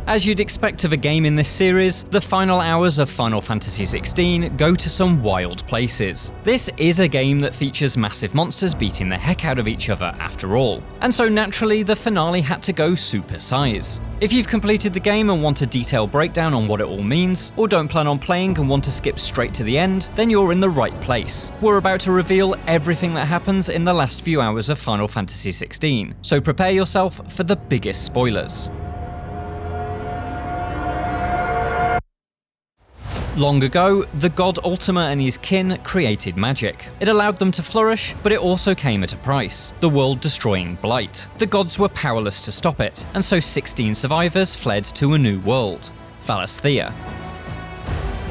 As you'd expect of a game in this series, the final hours of Final Fantasy XVI go to some wild places. This is a game that features massive monsters beating the heck out of each other after all, and so naturally the finale had to go super size. If you've completed the game and want a detailed breakdown on what it all means, or don't plan on playing and want to skip straight to the end, then you're in the right place. We're about to reveal everything that happens in the last few hours of Final Fantasy XVI, so prepare yourself for the biggest spoilers. Long ago, the god Ultima and his kin created magic. It allowed them to flourish, but it also came at a price: the world-destroying blight. The gods were powerless to stop it, and so 16 survivors fled to a new world, Valisthea.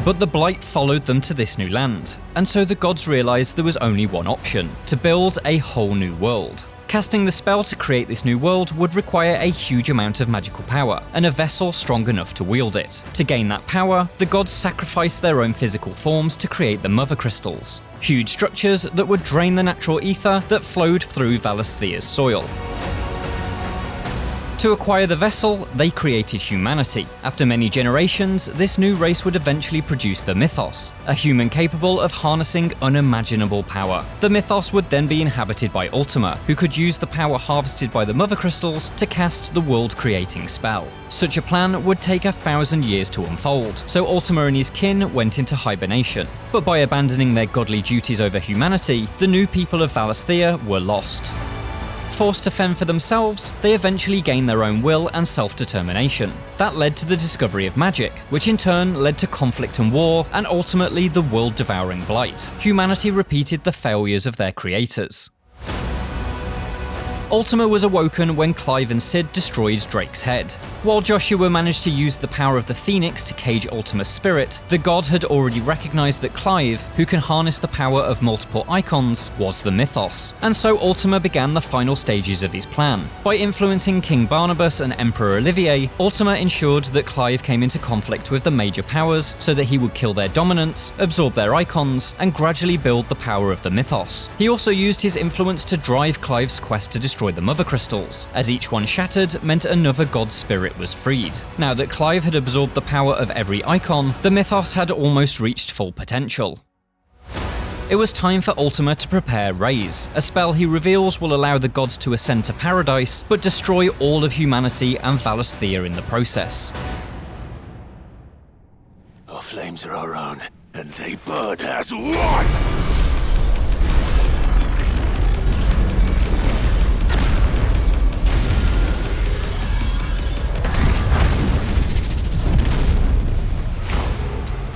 But the blight followed them to this new land, and so the gods realized there was only one option: to build a whole new world. Casting the spell to create this new world would require a huge amount of magical power, and a vessel strong enough to wield it. To gain that power, the gods sacrificed their own physical forms to create the mother crystals, huge structures that would drain the natural ether that flowed through Valisthea's soil. To acquire the vessel, they created humanity. After many generations, this new race would eventually produce the mythos, a human capable of harnessing unimaginable power. The mythos would then be inhabited by Ultima, who could use the power harvested by the mother crystals to cast the world-creating spell. Such a plan would take 1,000 years to unfold, so Ultima and his kin went into hibernation. But by abandoning their godly duties over humanity, the new people of Valisthea were lost. Forced to fend for themselves, they eventually gained their own will and self-determination. That led to the discovery of magic, which in turn led to conflict and war, and ultimately the world-devouring blight. Humanity repeated the failures of their creators. Ultima was awoken when Clive and Cid destroyed Drake's head. While Joshua managed to use the power of the Phoenix to cage Ultima's spirit, the god had already recognized that Clive, who can harness the power of multiple icons, was the mythos, and so Ultima began the final stages of his plan. By influencing King Barnabas and Emperor Olivier, Ultima ensured that Clive came into conflict with the major powers so that he would kill their dominance, absorb their icons, and gradually build the power of the mythos. He also used his influence to drive Clive's quest to destroy the mother crystals, as each one shattered meant another god's spirit was freed. Now that Clive had absorbed the power of every icon, the mythos had almost reached full potential. It was time for Ultima to prepare Raise, a spell he reveals will allow the gods to ascend to paradise, but destroy all of humanity and Valisthea in the process. Our flames are our own, and they burn as one!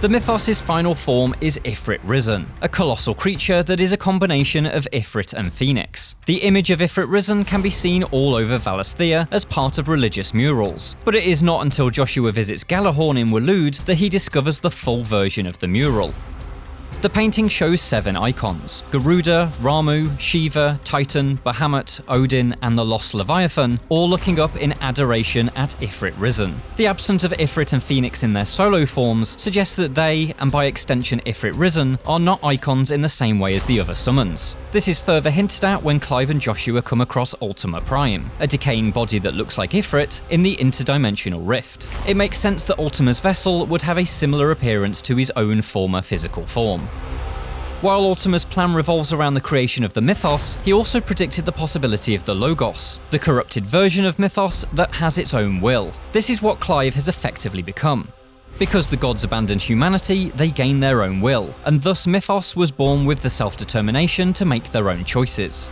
The mythos' final form is Ifrit Risen, a colossal creature that is a combination of Ifrit and Phoenix. The image of Ifrit Risen can be seen all over Valisthea as part of religious murals, but it is not until Joshua visits Galahorn in Waloed that he discovers the full version of the mural. The painting shows 7 icons: Garuda, Ramu, Shiva, Titan, Bahamut, Odin, and the Lost Leviathan, all looking up in adoration at Ifrit Risen. The absence of Ifrit and Phoenix in their solo forms suggests that they, and by extension Ifrit Risen, are not icons in the same way as the other summons. This is further hinted at when Clive and Joshua come across Ultima Prime, a decaying body that looks like Ifrit, in the interdimensional rift. It makes sense that Ultima's vessel would have a similar appearance to his own former physical form. While Ultima's plan revolves around the creation of the mythos, he also predicted the possibility of the Logos, the corrupted version of mythos that has its own will. This is what Clive has effectively become. Because the gods abandoned humanity, they gain their own will, and thus mythos was born with the self-determination to make their own choices.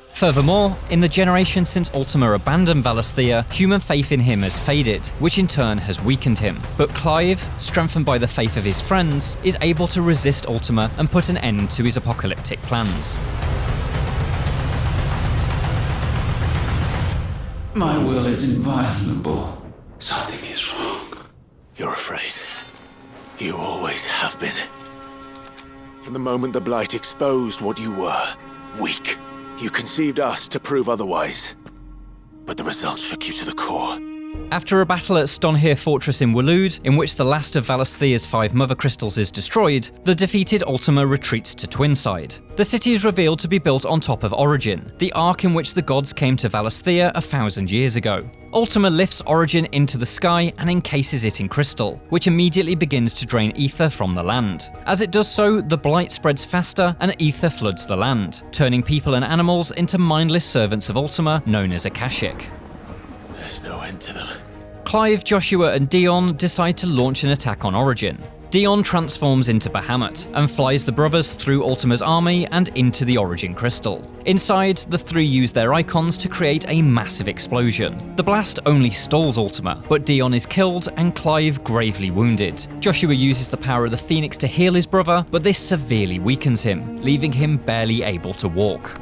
Furthermore, in the generation since Ultima abandoned Valisthea, human faith in him has faded, which in turn has weakened him. But Clive, strengthened by the faith of his friends, is able to resist Ultima and put an end to his apocalyptic plans. My will is inviolable. Something is wrong. You're afraid. You always have been. From the moment the Blight exposed what you were, weak. You conceived us to prove otherwise. But the result shook you to the core. After a battle at Stonhir Fortress in Waloed, in which the last of Valasthea's 5 mother crystals is destroyed, the defeated Ultima retreats to Twinside. The city is revealed to be built on top of Origin, the ark in which the gods came to Valasthea 1,000 years ago. Ultima lifts Origin into the sky and encases it in crystal, which immediately begins to drain ether from the land. As it does so, the blight spreads faster and ether floods the land, turning people and animals into mindless servants of Ultima known as Akashic. There's no end to them. Clive, Joshua and Dion decide to launch an attack on Origin. Dion transforms into Bahamut and flies the brothers through Ultima's army and into the Origin crystal. Inside, the 3 use their icons to create a massive explosion. The blast only stalls Ultima, but Dion is killed and Clive gravely wounded. Joshua uses the power of the Phoenix to heal his brother, but this severely weakens him, leaving him barely able to walk.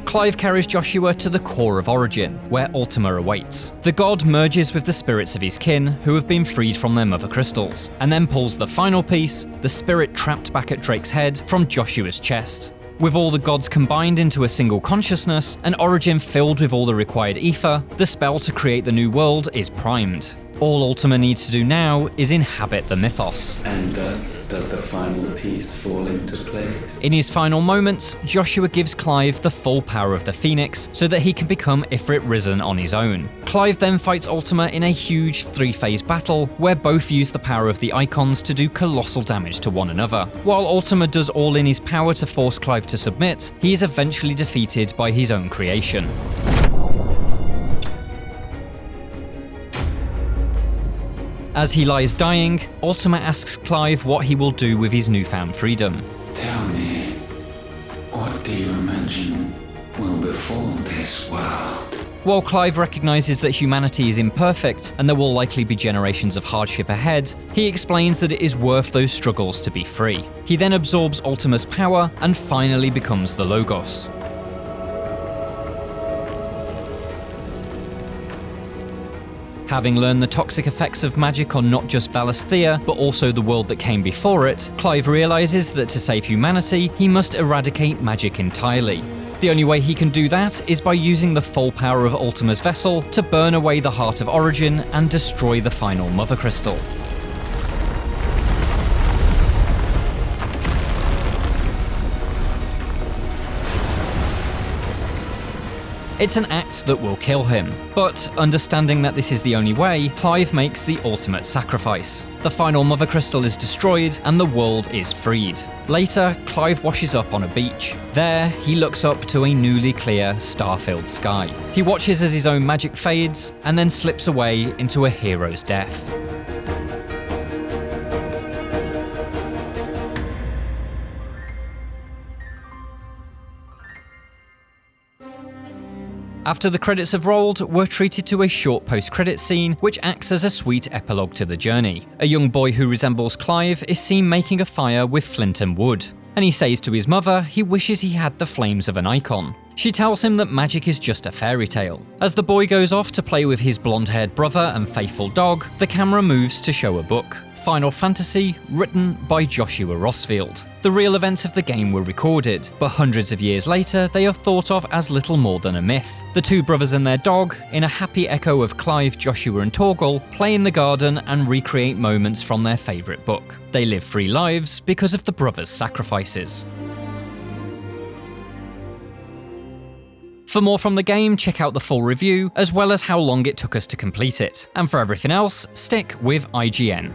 Clive carries Joshua to the core of Origin, where Ultima awaits. The god merges with the spirits of his kin, who have been freed from their mother crystals, and then pulls the final piece, the spirit trapped back at Drake's head, from Joshua's chest. With all the gods combined into a single consciousness, and Origin filled with all the required ether, the spell to create the new world is primed. All Ultima needs to do now is inhabit the mythos. And thus does the final piece fall into place. In his final moments, Joshua gives Clive the full power of the Phoenix so that he can become Ifrit Risen on his own. Clive then fights Ultima in a huge 3-phase battle where both use the power of the icons to do colossal damage to one another. While Ultima does all in his power to force Clive to submit, he is eventually defeated by his own creation. As he lies dying, Ultima asks Clive what he will do with his newfound freedom. Tell me, what do you imagine will befall this world? While Clive recognises that humanity is imperfect and there will likely be generations of hardship ahead, he explains that it is worth those struggles to be free. He then absorbs Ultima's power and finally becomes the Logos. Having learned the toxic effects of magic on not just Valasthea, but also the world that came before it, Clive realises that to save humanity, he must eradicate magic entirely. The only way he can do that is by using the full power of Ultima's vessel to burn away the heart of Origin and destroy the final Mother Crystal. It's an act that will kill him, but understanding that this is the only way, Clive makes the ultimate sacrifice. The final Mother Crystal is destroyed and the world is freed. Later, Clive washes up on a beach. There, he looks up to a newly clear, star-filled sky. He watches as his own magic fades and then slips away into a hero's death. After the credits have rolled, we're treated to a short post-credit scene which acts as a sweet epilogue to the journey. A young boy who resembles Clive is seen making a fire with flint and wood, and he says to his mother he wishes he had the flames of an icon. She tells him that magic is just a fairy tale. As the boy goes off to play with his blonde-haired brother and faithful dog, the camera moves to show a book. Final Fantasy, written by Joshua Rossfield. The real events of the game were recorded, but hundreds of years later they are thought of as little more than a myth. The two brothers and their dog, in a happy echo of Clive, Joshua and Torgal, play in the garden and recreate moments from their favourite book. They live free lives because of the brothers' sacrifices. For more from the game, check out the full review, as well as how long it took us to complete it. And for everything else, stick with IGN.